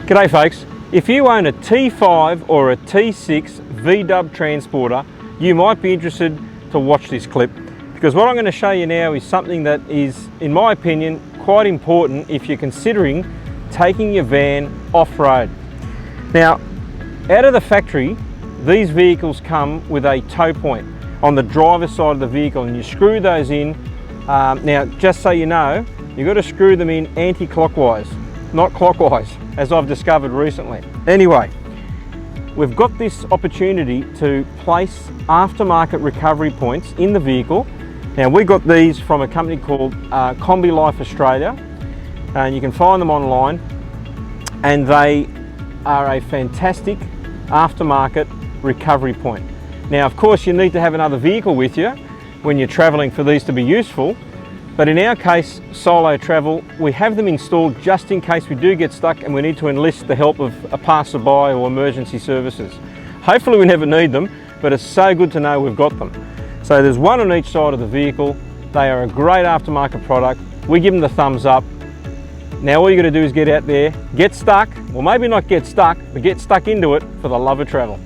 G'day folks, if you own a T5 or a T6 VW transporter, you might be interested to watch this clip, because what I'm going to show you now is something that is, in my opinion, quite important if you're considering taking your van off-road. Now, out of the factory, these vehicles come with a tow point on the driver's side of the vehicle, and you screw those in. Now, just so you know, you've got to screw them in anti-clockwise, not clockwise, as I've discovered recently. Anyway, we've got this opportunity to place aftermarket recovery points in the vehicle. Now, we got these from a company called Combi Life Australia, and you can find them online, and they are a fantastic aftermarket recovery point. Now, of course, you need to have another vehicle with you when you're traveling for these to be useful. But in our case, solo travel, we have them installed just in case we do get stuck and we need to enlist the help of a passerby or emergency services. Hopefully we never need them, but it's so good to know we've got them. So there's one on each side of the vehicle. They are a great aftermarket product. We give them the thumbs up. Now all you got to do is get out there, get stuck, well maybe not get stuck, but get stuck into it for the love of travel.